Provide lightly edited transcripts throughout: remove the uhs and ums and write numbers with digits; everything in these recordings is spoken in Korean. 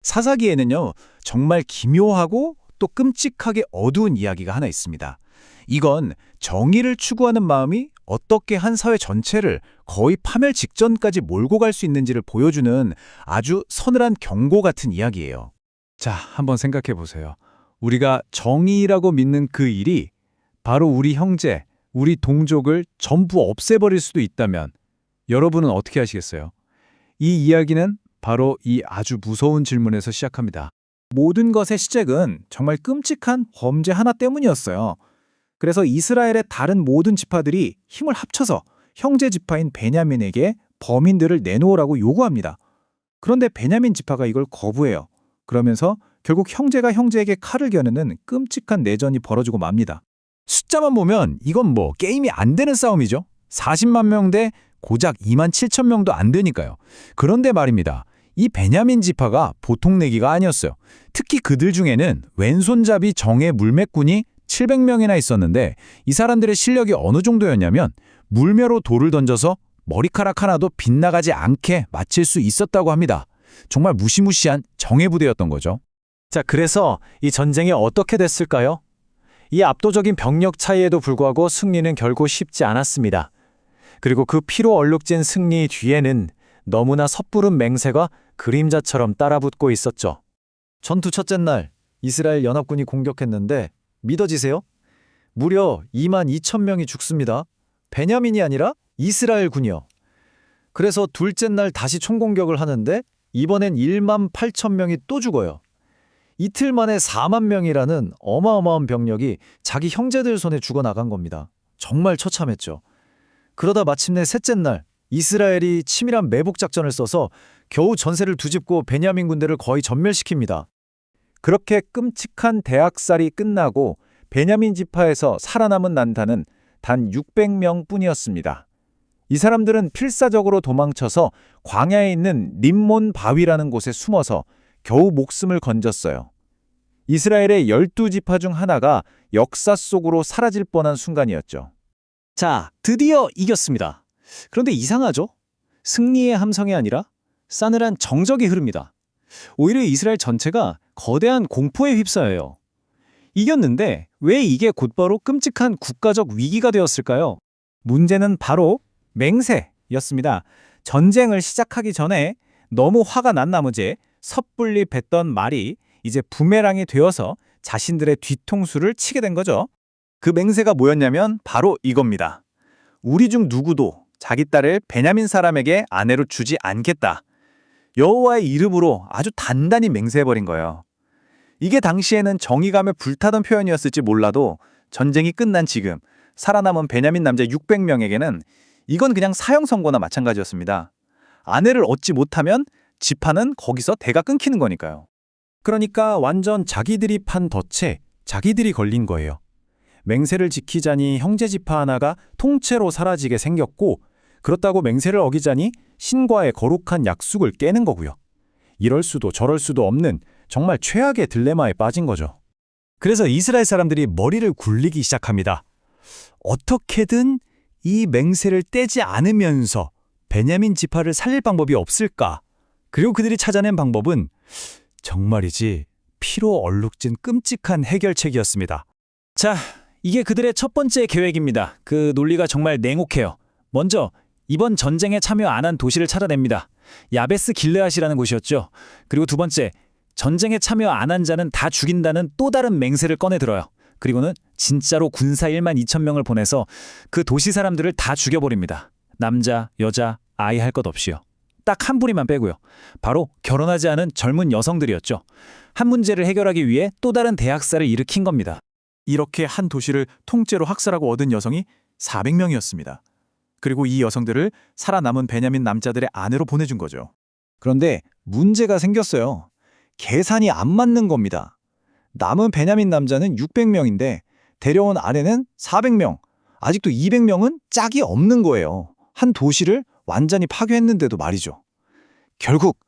사사기에는요, 정말 기묘하고 또 끔찍하게 어두운 이야기가 하나 있습니다. 이건 정의를 추구하는 마음이 어떻게 한 사회 전체를 거의 파멸 직전까지 몰고 갈 수 있는지를 보여주는 아주 서늘한 경고 같은 이야기예요. 자, 한번 생각해 보세요. 우리가 정의라고 믿는 그 일이 바로 우리 형제, 우리 동족을 전부 없애버릴 수도 있다면 여러분은 어떻게 하시겠어요? 이 이야기는 바로 이 아주 무서운 질문에서 시작합니다. 모든 것의 시작은 정말 끔찍한 범죄 하나 때문이었어요. 그래서 이스라엘의 다른 모든 지파들이 힘을 합쳐서 형제 지파인 베냐민에게 범인들을 내놓으라고 요구합니다. 그런데 베냐민 지파가 이걸 거부해요. 그러면서 결국 형제가 형제에게 칼을 겨누는 끔찍한 내전이 벌어지고 맙니다. 숫자만 보면 이건 뭐 게임이 안 되는 싸움이죠. 40만 명 대 고작 2만 7천 명도 안 되니까요. 그런데 말입니다. 이 베냐민 지파가 보통 내기가 아니었어요. 특히 그들 중에는 왼손잡이 정예 물매꾼이 700명이나 있었는데 이 사람들의 실력이 어느 정도였냐면 물매로 돌을 던져서 머리카락 하나도 빗나가지 않게 맞힐 수 있었다고 합니다. 정말 무시무시한 정예부대였던 거죠. 자, 그래서 이 전쟁이 어떻게 됐을까요? 이 압도적인 병력 차이에도 불구하고 승리는 결코 쉽지 않았습니다. 그리고 그 피로 얼룩진 승리 뒤에는 너무나 섣부른 맹세가 그림자처럼 따라붙고 있었죠. 전투 첫째 날 이스라엘 연합군이 공격했는데 믿어지세요? 무려 2만 2천 명이 죽습니다. 베냐민이 아니라 이스라엘군이요. 그래서 둘째 날 다시 총공격을 하는데 이번엔 1만 8천 명이 또 죽어요. 이틀 만에 4만 명이라는 어마어마한 병력이 자기 형제들 손에 죽어나간 겁니다. 정말 처참했죠. 그러다 마침내 셋째 날 이스라엘이 치밀한 매복 작전을 써서 겨우 전세를 뒤집고 베냐민 군대를 거의 전멸시킵니다. 그렇게 끔찍한 대학살이 끝나고 베냐민 지파에서 살아남은 난타는 단 600명 뿐이었습니다. 이 사람들은 필사적으로 도망쳐서 광야에 있는 림몬 바위라는 곳에 숨어서 겨우 목숨을 건졌어요. 이스라엘의 12지파 중 하나가 역사 속으로 사라질 뻔한 순간이었죠. 자, 드디어 이겼습니다. 그런데 이상하죠? 승리의 함성이 아니라 싸늘한 정적이 흐릅니다. 오히려 이스라엘 전체가 거대한 공포에 휩싸여요. 이겼는데 왜 이게 곧바로 끔찍한 국가적 위기가 되었을까요? 문제는 바로 맹세였습니다. 전쟁을 시작하기 전에 너무 화가 난 나머지 섣불리 뱉던 말이 이제 부메랑이 되어서 자신들의 뒤통수를 치게 된 거죠. 그 맹세가 뭐였냐면 바로 이겁니다. 우리 중 누구도 자기 딸을 베냐민 사람에게 아내로 주지 않겠다. 여호와의 이름으로 아주 단단히 맹세해버린 거예요. 이게 당시에는 정의감에 불타던 표현이었을지 몰라도 전쟁이 끝난 지금 살아남은 베냐민 남자 600명에게는 이건 그냥 사형 선고나 마찬가지였습니다. 아내를 얻지 못하면 지파는 거기서 대가 끊기는 거니까요. 그러니까 완전 자기들이 판 덫에 자기들이 걸린 거예요. 맹세를 지키자니 형제 지파 하나가 통째로 사라지게 생겼고 그렇다고 맹세를 어기자니 신과의 거룩한 약속을 깨는 거고요. 이럴 수도 저럴 수도 없는 정말 최악의 딜레마에 빠진 거죠. 그래서 이스라엘 사람들이 머리를 굴리기 시작합니다. 어떻게든 이 맹세를 떼지 않으면서 베냐민 지파를 살릴 방법이 없을까? 그리고 그들이 찾아낸 방법은 정말이지 피로 얼룩진 끔찍한 해결책이었습니다. 자, 이게 그들의 첫 번째 계획입니다. 그 논리가 정말 냉혹해요. 먼저 이번 전쟁에 참여 안 한 도시를 찾아냅니다. 야베스 길르앗이라는 곳이었죠. 그리고 두 번째, 전쟁에 참여 안 한 자는 다 죽인다는 또 다른 맹세를 꺼내 들어요. 그리고는 진짜로 군사 1만 2천 명을 보내서 그 도시 사람들을 다 죽여버립니다. 남자, 여자, 아이 할 것 없이요. 딱 한 부리만 빼고요. 바로 결혼하지 않은 젊은 여성들이었죠. 한 문제를 해결하기 위해 또 다른 대학살을 일으킨 겁니다. 이렇게 한 도시를 통째로 학살하고 얻은 여성이 400명이었습니다. 그리고 이 여성들을 살아남은 베냐민 남자들의 아내로 보내준 거죠. 그런데 문제가 생겼어요. 계산이 안 맞는 겁니다. 남은 베냐민 남자는 600명인데 데려온 아내는 400명, 아직도 200명은 짝이 없는 거예요. 한 도시를 완전히 파괴했는데도 말이죠. 결국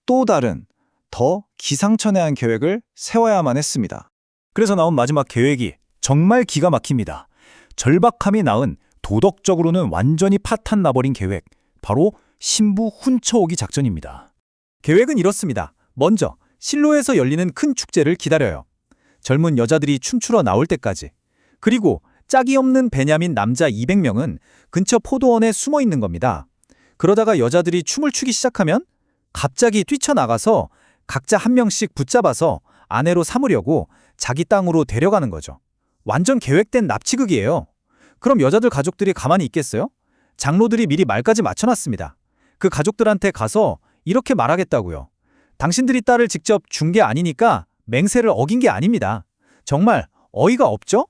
또 다른 더 기상천외한 계획을 세워야만 했습니다. 그래서 나온 마지막 계획이 정말 기가 막힙니다. 절박함이 낳은 도덕적으로는 완전히 파탄 나버린 계획, 바로 신부 훔쳐오기 작전입니다. 계획은 이렇습니다. 먼저 실로에서 열리는 큰 축제를 기다려요. 젊은 여자들이 춤추러 나올 때까지. 그리고 짝이 없는 베냐민 남자 200명은 근처 포도원에 숨어 있는 겁니다. 그러다가 여자들이 춤을 추기 시작하면 갑자기 뛰쳐나가서 각자 한 명씩 붙잡아서 아내로 삼으려고 자기 땅으로 데려가는 거죠. 완전 계획된 납치극이에요. 그럼 여자들 가족들이 가만히 있겠어요? 장로들이 미리 말까지 맞춰놨습니다. 그 가족들한테 가서 이렇게 말하겠다고요. 당신들이 딸을 직접 준 게 아니니까 맹세를 어긴 게 아닙니다. 정말 어이가 없죠?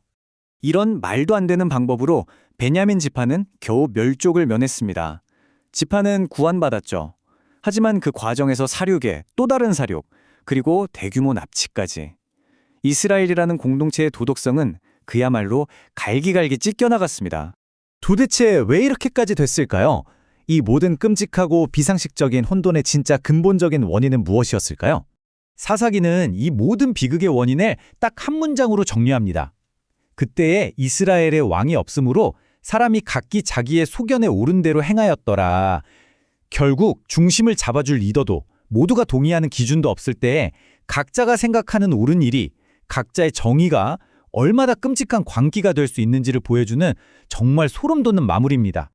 이런 말도 안 되는 방법으로 베냐민 지파는 겨우 멸족을 면했습니다. 지파는 구원받았죠. 하지만 그 과정에서 사륙에 또 다른 사륙, 그리고 대규모 납치까지. 이스라엘이라는 공동체의 도덕성은 그야말로 갈기갈기 찢겨나갔습니다. 도대체 왜 이렇게까지 됐을까요? 이 모든 끔찍하고 비상식적인 혼돈의 진짜 근본적인 원인은 무엇이었을까요? 사사기는 이 모든 비극의 원인을 딱 한 문장으로 정리합니다. 그때에 이스라엘의 왕이 없으므로 사람이 각기 자기의 소견에 옳은 대로 행하였더라. 결국 중심을 잡아줄 리더도 모두가 동의하는 기준도 없을 때에 각자가 생각하는 옳은 일이 각자의 정의가 얼마나 끔찍한 광기가 될 수 있는지를 보여주는 정말 소름 돋는 마무리입니다.